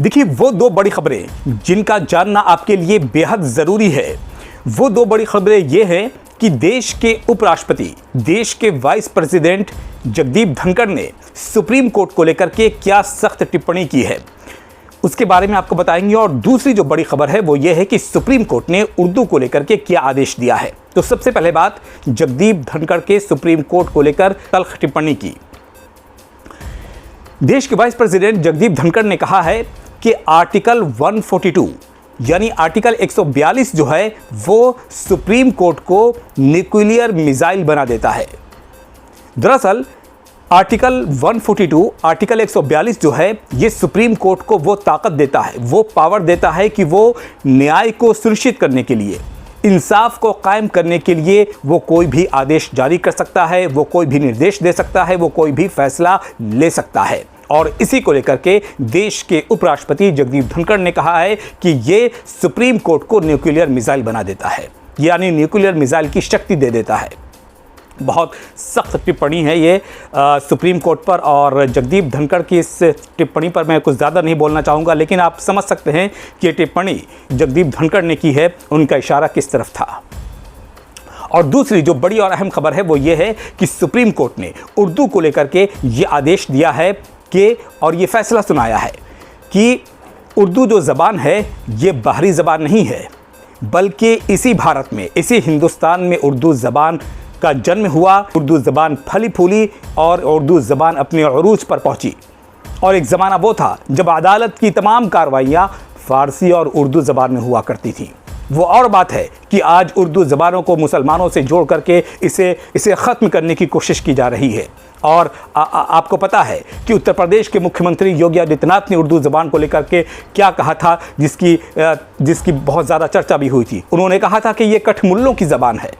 देखिए, वो दो बड़ी खबरें जिनका जानना आपके लिए बेहद ज़रूरी है, वो दो बड़ी खबरें ये हैं कि देश के उपराष्ट्रपति, देश के वाइस प्रेसिडेंट जगदीप धनखड़ ने सुप्रीम कोर्ट को लेकर के क्या सख्त टिप्पणी की है, उसके बारे में आपको बताएंगे। और दूसरी जो बड़ी खबर है वो ये है कि सुप्रीम कोर्ट ने उर्दू को लेकर के क्या आदेश दिया है। तो सबसे पहले बात, जगदीप धनखड़ के सुप्रीम कोर्ट को लेकर तल्ख टिप्पणी की। देश के वाइस प्रेसिडेंट जगदीप धनखड़ ने कहा है कि आर्टिकल 142 यानी आर्टिकल 142 जो है वो सुप्रीम कोर्ट को न्यूक्लियर मिसाइल बना देता है। दरअसल आर्टिकल 142, आर्टिकल 142 जो है ये सुप्रीम कोर्ट को वो ताकत देता है, वो पावर देता है कि वो न्याय को सुनिश्चित करने के लिए, इंसाफ को कायम करने के लिए वो कोई भी आदेश जारी कर सकता है, वो कोई भी निर्देश दे सकता है, वो कोई भी फैसला ले सकता है। और इसी को लेकर के देश के उपराष्ट्रपति जगदीप धनखड़ ने कहा है कि ये सुप्रीम कोर्ट को न्यूक्लियर मिसाइल बना देता है, यानी न्यूक्लियर मिसाइल की शक्ति दे देता है। बहुत सख्त टिप्पणी है ये सुप्रीम कोर्ट पर, और जगदीप धनखड़ की इस टिप्पणी पर मैं कुछ ज़्यादा नहीं बोलना चाहूँगा, लेकिन आप समझ सकते हैं कि ये टिप्पणी जगदीप धनखड़ ने की है, उनका इशारा किस तरफ था। और दूसरी जो बड़ी और अहम खबर है वो ये है कि सुप्रीम कोर्ट ने उर्दू को लेकर के ये आदेश दिया है कि, और ये फैसला सुनाया है कि उर्दू जो ज़बान है ये बाहरी ज़बान नहीं है, बल्कि इसी भारत में, इसी हिंदुस्तान में उर्दू ज़बान का जन्म हुआ, उर्दू ज़बान फली फूली और उर्दू ज़बान अपने अरूज पर पहुंची। और एक ज़माना वो था जब अदालत की तमाम कार्रवाइयाँ फ़ारसी और उर्दू ज़बान में हुआ करती थी। वो और बात है कि आज उर्दू ज़बानों को मुसलमानों से जोड़ करके इसे ख़त्म करने की कोशिश की जा रही है। और आपको पता है कि उत्तर प्रदेश के मुख्यमंत्री योगी आदित्यनाथ ने उर्दू ज़बान को लेकर के क्या कहा था, जिसकी बहुत ज़्यादा चर्चा भी हुई थी। उन्होंने कहा था कि ये कठमुल्लों की ज़बान है।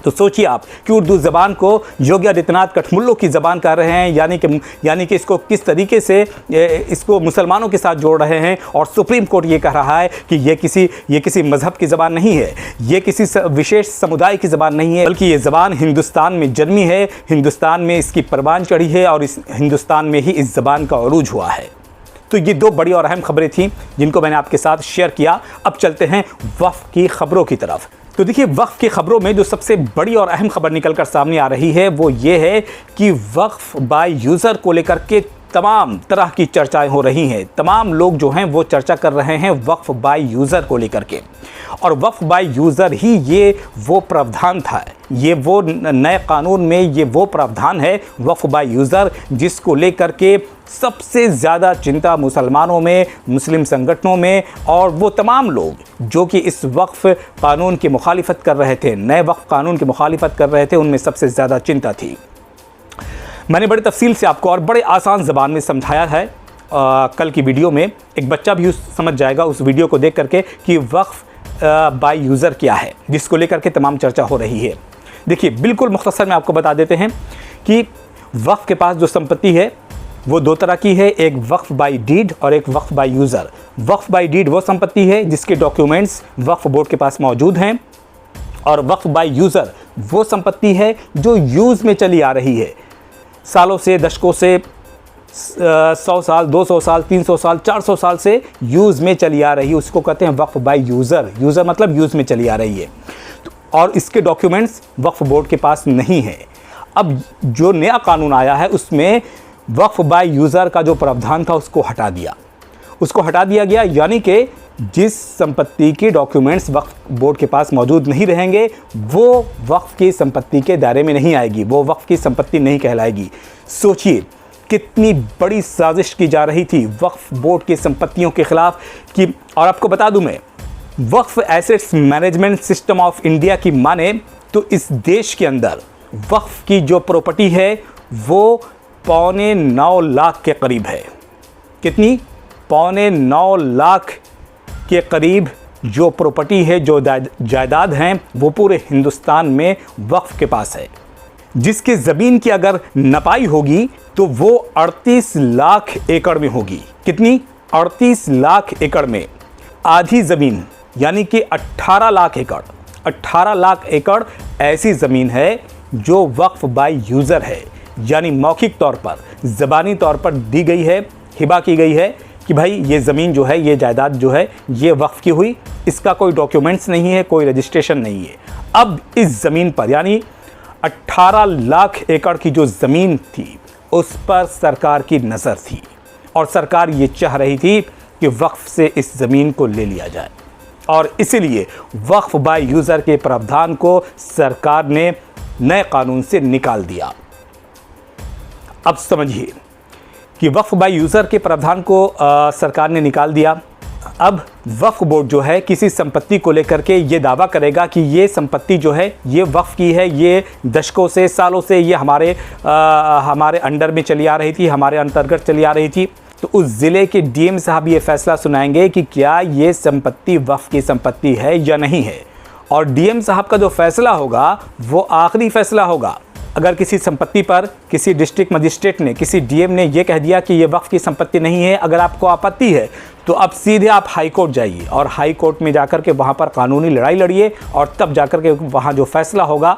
तो सोचिए आप कि उर्दू ज़बान को योगी आदित्यनाथ कठमुल्लों की ज़बान कर रहे हैं, यानी कि इसको किस तरीके से इसको मुसलमानों के साथ जोड़ रहे हैं। और सुप्रीम कोर्ट ये कह रहा है कि ये किसी मज़हब की ज़बान नहीं है, ये किसी विशेष समुदाय की ज़बान नहीं है, बल्कि ये ज़बान हिंदुस्तान में जन्मी है, हिंदुस्तान में इसकी परवान चढ़ी है और इस हिंदुस्तान में ही इस ज़बान का अरूज हुआ है। तो ये दो बड़ी और अहम खबरें थीं जिनको मैंने आपके साथ शेयर किया। अब चलते हैं वक्फ की खबरों की तरफ। तो देखिए, वक्फ की खबरों में जो सबसे बड़ी और अहम खबर निकलकर सामने आ रही है वो ये है कि वक्फ बाय यूज़र को लेकर के तमाम तरह की चर्चाएं हो रही हैं। तमाम लोग जो हैं वो चर्चा कर रहे हैं वक्फ बाय यूज़र को लेकर के। और वक्फ बाय यूज़र ही ये वो प्रावधान था, ये वो नए कानून में ये वो प्रावधान है वक्फ बाय यूज़र, जिसको लेकर के सबसे ज़्यादा चिंता मुसलमानों में, मुस्लिम संगठनों में, और वो तमाम लोग जो कि इस वक्फ कानून की मुखालिफत कर रहे थे, नए वक्फ कानून की मुखालिफत कर रहे थे, उनमें सबसे ज़्यादा चिंता थी। मैंने बड़ी तफसील से आपको और बड़े आसान ज़बान में समझाया है कल की वीडियो में। एक बच्चा भी समझ जाएगा उस वीडियो को देख करके कि वक्फ बाय यूज़र क्या है, जिसको लेकर के तमाम चर्चा हो रही है। देखिए, बिल्कुल मुख्तसर में आपको बता देते हैं कि वक्फ के पास जो संपत्ति है वो दो तरह की है, एक वक्फ बाय डीड और एक waqf by user. Waqf by deed वो संपत्ति है जिसके डॉक्यूमेंट्स वक्फ बोर्ड के पास मौजूद हैं, और वक्फ बाय यूज़र वो संपत्ति है जो यूज़ में चली आ रही है, सालों से, दशकों से, 100 साल, 200 साल, 300 साल, 400 साल से यूज़ में चली आ रही है, उसको कहते हैं वक्फ बाय यूज़र। यूज़र मतलब यूज़ में चली आ रही है, और इसके डॉक्यूमेंट्स वक्फ बोर्ड के पास नहीं है। अब जो नया कानून आया है उसमें वक्फ बाय यूज़र का जो प्रावधान था उसको हटा दिया गया, यानी कि जिस संपत्ति के डॉक्यूमेंट्स वक्फ बोर्ड के पास मौजूद नहीं रहेंगे वो वक्फ की संपत्ति के दायरे में नहीं आएगी, वो वक्फ की संपत्ति नहीं कहलाएगी। सोचिए कितनी बड़ी साजिश की जा रही थी वक्फ बोर्ड की संपत्तियों के खिलाफ कि, और आपको बता दूं मैं, waqf assets management system of India की माने तो इस देश के अंदर वक्फ की जो प्रॉपर्टी है वो 9.25 लाख के करीब है। कितनी? 9.25 लाख के करीब जो प्रॉपर्टी है, जो जायदाद हैं, वो पूरे हिंदुस्तान में वक्फ के पास है, जिसकी ज़मीन की अगर नपाई होगी तो वो 38 लाख एकड़ में होगी। कितनी? 38 लाख एकड़ में। आधी ज़मीन यानी कि 18 लाख एकड़, 18 लाख एकड़ ऐसी ज़मीन है जो वक्फ बाय यूज़र है, यानी मौखिक तौर पर, ज़बानी तौर पर दी गई है, हिबा की गई है कि भाई ये ज़मीन जो है, ये जायदाद जो है, ये वक्फ की हुई, इसका कोई डॉक्यूमेंट्स नहीं है, कोई रजिस्ट्रेशन नहीं है। अब इस ज़मीन पर यानी 18 लाख एकड़ की जो ज़मीन थी उस पर सरकार की नज़र थी और सरकार ये चाह रही थी कि वक्फ से इस ज़मीन को ले लिया जाए और इसीलिए वक्फ बाय यूज़र के प्रावधान को सरकार ने नए कानून से निकाल दिया। अब समझिए कि वक्फ बाय यूज़र के प्रावधान को सरकार ने निकाल दिया। अब वक्फ बोर्ड जो है किसी संपत्ति को लेकर के ये दावा करेगा कि ये संपत्ति जो है ये वक्फ की है, ये दशकों से, सालों से ये हमारे अंडर में चली आ रही थी, हमारे अंतर्गत चली आ रही थी। तो उस ज़िले के डीएम साहब ये फैसला सुनाएंगे कि क्या ये संपत्ति वक्फ की संपत्ति है या नहीं है, और डीएम साहब का जो फैसला होगा वो आखिरी फैसला होगा। अगर किसी संपत्ति पर किसी डिस्ट्रिक्ट मजिस्ट्रेट ने, किसी डीएम ने ये कह दिया कि ये वक्फ की संपत्ति नहीं है, अगर आपको आपत्ति है तो अब सीधे आप हाई कोर्ट जाइए और हाई कोर्ट में जाकर के वहाँ पर कानूनी लड़ाई लड़िए और तब जाकर के वहाँ जो फैसला होगा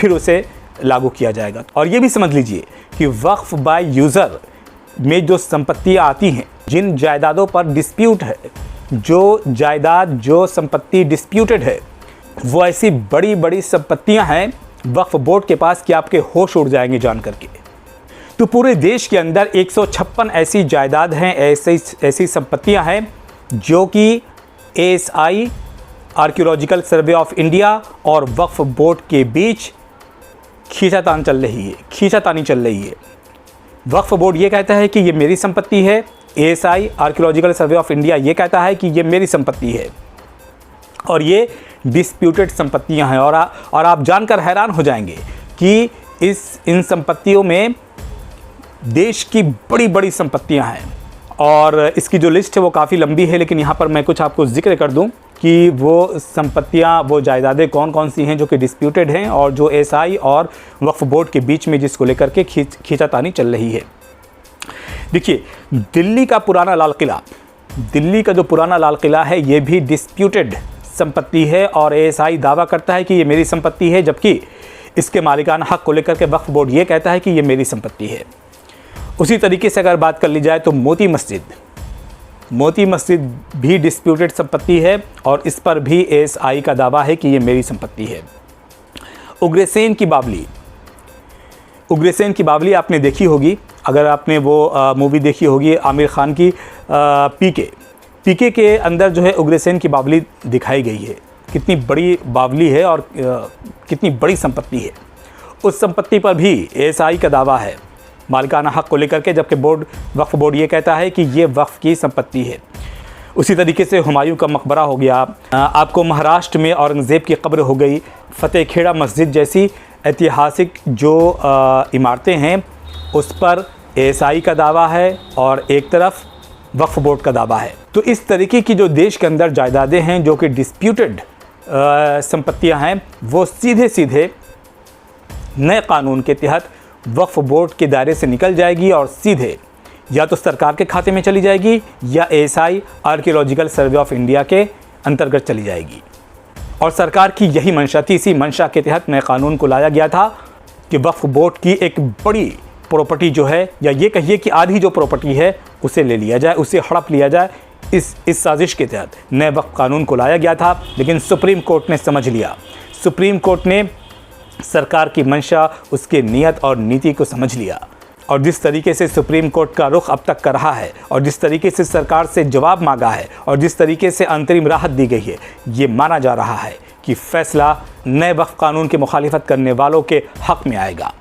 फिर उसे लागू किया जाएगा। और ये भी समझ लीजिए कि वक्फ बाय यूज़र में जो संपत्तियाँ आती हैं, जिन जायदादों पर डिस्प्यूट है, जो जायदाद जो संपत्ति डिस्प्यूटेड है, वो ऐसी बड़ी बड़ी संपत्तियाँ हैं वक्फ बोर्ड के पास कि आपके होश उड़ जाएंगे जान करके। तो पूरे देश के अंदर 156 ऐसी जायदाद हैं, ऐसी संपत्तियां हैं जो कि ASI archaeological survey of India और वक्फ बोर्ड के बीच खींचातानी चल रही है। वक्फ बोर्ड ये कहता है कि ये मेरी संपत्ति है, ASI archaeological survey of India ये कहता है कि ये मेरी संपत्ति है और ये डिस्प्यूटेड संपत्तियां हैं। और आप जानकर हैरान हो जाएंगे कि इन संपत्तियों में देश की बड़ी बड़ी संपत्तियां हैं और इसकी जो लिस्ट है वो काफ़ी लंबी है, लेकिन यहाँ पर मैं कुछ आपको जिक्र कर दूं कि वो संपत्तियां, वो जायदादें कौन कौन सी हैं जो कि डिस्प्यूटेड हैं और जो ASI और वक्फ बोर्ड के बीच में जिसको लेकर के खींचातानी चल रही है। देखिए, दिल्ली का जो पुराना लाल किला है ये भी डिस्प्यूटेड संपत्ति है और ASI दावा करता है कि ये मेरी संपत्ति है, जबकि इसके मालिकाना हक को लेकर के वक्फ बोर्ड ये कहता है कि ये मेरी संपत्ति है। उसी तरीके से अगर बात कर ली जाए तो मोती मस्जिद भी डिस्प्यूटेड संपत्ति है और इस पर भी ASI का दावा है कि ये मेरी संपत्ति है। उग्रसेन की बावली आपने देखी होगी, अगर आपने वो मूवी देखी होगी आमिर खान की पीके के अंदर जो है उग्रसेन की बावली दिखाई गई है। कितनी बड़ी बावली है और कितनी बड़ी संपत्ति है। उस संपत्ति पर भी ASI का दावा है मालिकाना हक को लेकर के, जबकि वक्फ बोर्ड ये कहता है कि ये वक्फ की संपत्ति है। उसी तरीके से हुमायूं का मकबरा हो गया, आपको महाराष्ट्र में औरंगज़ेब की कब्र हो गई, फ़तेहखेड़ा मस्जिद जैसी ऐतिहासिक जो इमारतें हैं उस पर ASI का दावा है और एक तरफ वक्फ बोर्ड का दावा है। तो इस तरीके की जो देश के अंदर जायदादें हैं जो कि डिस्प्यूटेड संपत्तियां हैं, वो सीधे नए कानून के तहत वक्फ बोर्ड के दायरे से निकल जाएगी और सीधे या तो सरकार के खाते में चली जाएगी या ASI archaeological survey of India के अंतर्गत चली जाएगी। और सरकार की यही मंशा थी, इसी मंशा के तहत नए कानून को लाया गया था कि वक्फ बोर्ड की एक बड़ी प्रॉपर्टी जो है, या ये कहिए कि आधी जो प्रॉपर्टी है उसे ले लिया जाए, उसे हड़प लिया जाए। इस साजिश के तहत नए वक्फ कानून को लाया गया था, लेकिन सुप्रीम कोर्ट ने समझ लिया। सुप्रीम कोर्ट ने सरकार की मंशा, उसके नियत और नीति को समझ लिया और जिस तरीके से सुप्रीम कोर्ट का रुख अब तक कर रहा है और जिस तरीके से सरकार से जवाब मांगा है और जिस तरीके से अंतरिम राहत दी गई है, ये माना जा रहा है कि फैसला नए वक्फ कानून की मुखालिफत करने वालों के हक़ में आएगा।